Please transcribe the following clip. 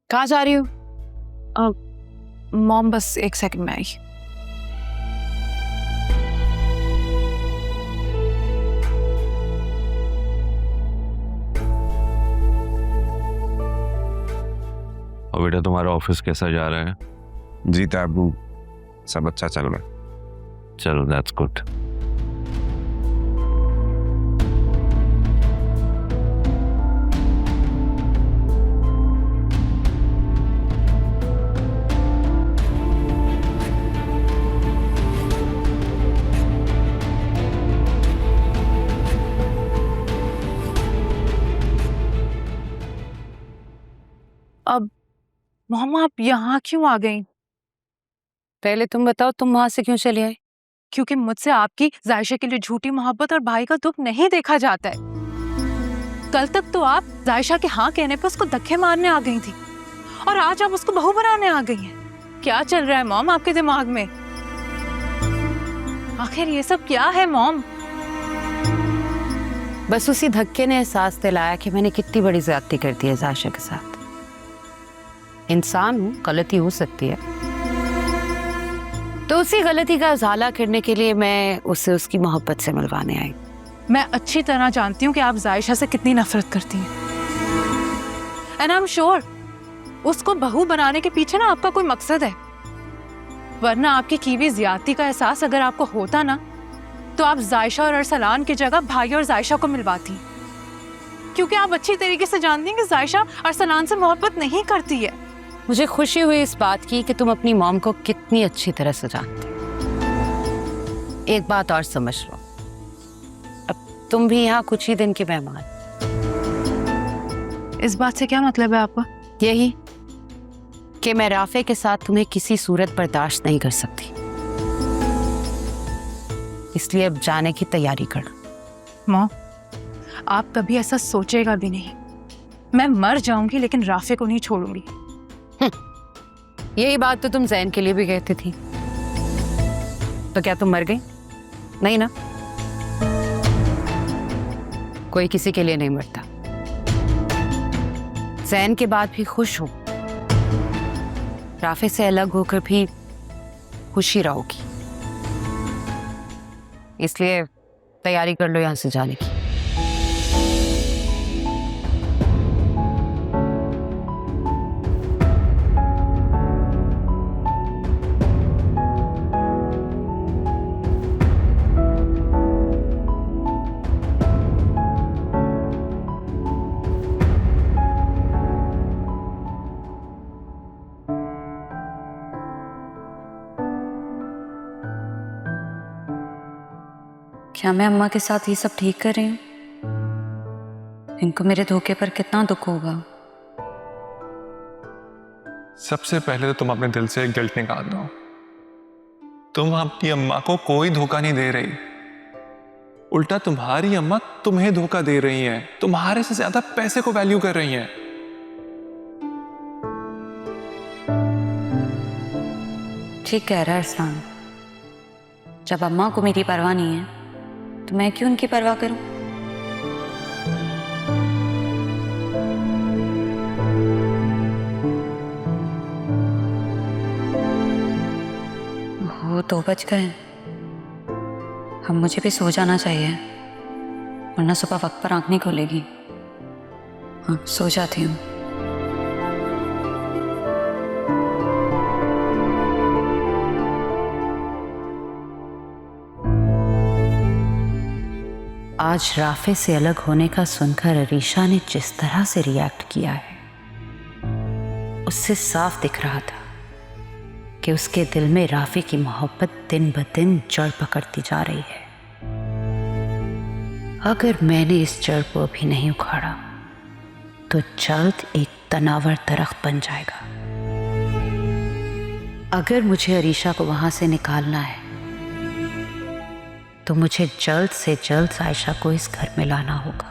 कहाँ जा रही हो? मॉम बस 1 सेकंड में आई। और बेटा तुम्हारा ऑफिस कैसा जा रहा है? जी ताबू, सब अच्छा चल रहा है। चलो दैट्स गुड। अब मॉम आप यहाँ क्यों आ गई? पहले तुम बताओ, तुम वहां से क्यों चली आई? क्योंकि मुझसे आपकी जायशा के लिए झूठी मोहब्बत और भाई का दुख नहीं देखा जाता है। कल तक तो आप जायशा के हाँ कहने पर उसको धक्के मारने आ गई थी और आज आप उसको बहू बनाने आ गई हैं। क्या चल रहा है मॉम आपके दिमाग में? आखिर ये सब क्या है मॉम? बस उसी धक्के ने एहसास दिलाया कि मैंने कितनी बड़ी ज्यादती कर दी है जायशा के साथ। इंसान हूं, गलती हो सकती है, तो उसी गलती का उजाला करने के लिए मैं उसे उसकी मोहब्बत से मिलवाने आई। मैं अच्छी तरह जानती हूँ कि आप जायशा से कितनी नफरत करती हैं। एंड आई एम श्योर उसको बहू बनाने के पीछे ना आपका कोई मकसद है, वरना आपकी की हुई ज्यादती का एहसास अगर आपको होता ना तो आप जायशा और अरसलान की जगह भाई और जायशा को मिलवाती, क्योंकि आप अच्छी तरीके से जानती हैं कि जायशा अरसलान से मोहब्बत नहीं करती है। मुझे खुशी हुई इस बात की कि तुम अपनी मॉम को कितनी अच्छी तरह से जानती हो। एक बात और समझ लो, अब तुम भी यहाँ कुछ ही दिन के मेहमान। इस बात से क्या मतलब है आपका? यही कि मैं राफे के साथ तुम्हें किसी सूरत बर्दाश्त नहीं कर सकती, इसलिए अब जाने की तैयारी कर। मॉम, आप कभी ऐसा सोचेगा भी नहीं। मैं मर जाऊंगी लेकिन राफे को नहीं छोड़ूंगी। यही बात तो तुम जैन के लिए भी कहती थी, तो क्या तुम मर गई? नहीं ना, कोई किसी के लिए नहीं मरता। जैन के बाद भी खुश हो, राफे से अलग होकर भी खुशी रहोगी, इसलिए तैयारी कर लो यहां से जाने की। क्या मैं अम्मा के साथ ये सब ठीक कर रही हूँ? इनको मेरे धोखे पर कितना दुख होगा। सबसे पहले तो तुम अपने दिल से गिल्ट निकाल दो। तुम अपनी अम्मा को कोई धोखा नहीं दे रही, उल्टा तुम्हारी अम्मा तुम्हें धोखा दे रही हैं, तुम्हारे से ज्यादा पैसे को वैल्यू कर रही हैं। ठीक कह रहा है अरसलान, जब अम्मा को मेरी परवाह नहीं है तो मैं क्यों उनकी परवाह करूं? वो 2 बज गए, अब मुझे भी सो जाना चाहिए, वरना सुबह वक्त पर आंख नहीं खोलेगी। हाँ, सो जाती हूँ। आज राफे से अलग होने का सुनकर अरीशा ने जिस तरह से रिएक्ट किया है, उससे साफ दिख रहा था कि उसके दिल में राफे की मोहब्बत दिन ब दिन जड़ पकड़ती जा रही है। अगर मैंने इस जड़ को अभी नहीं उखाड़ा तो जल्द एक तनावर दरख्त बन जाएगा। अगर मुझे अरीशा को वहां से निकालना है तो मुझे जल्द से जल्द आयशा को इस घर में लाना होगा।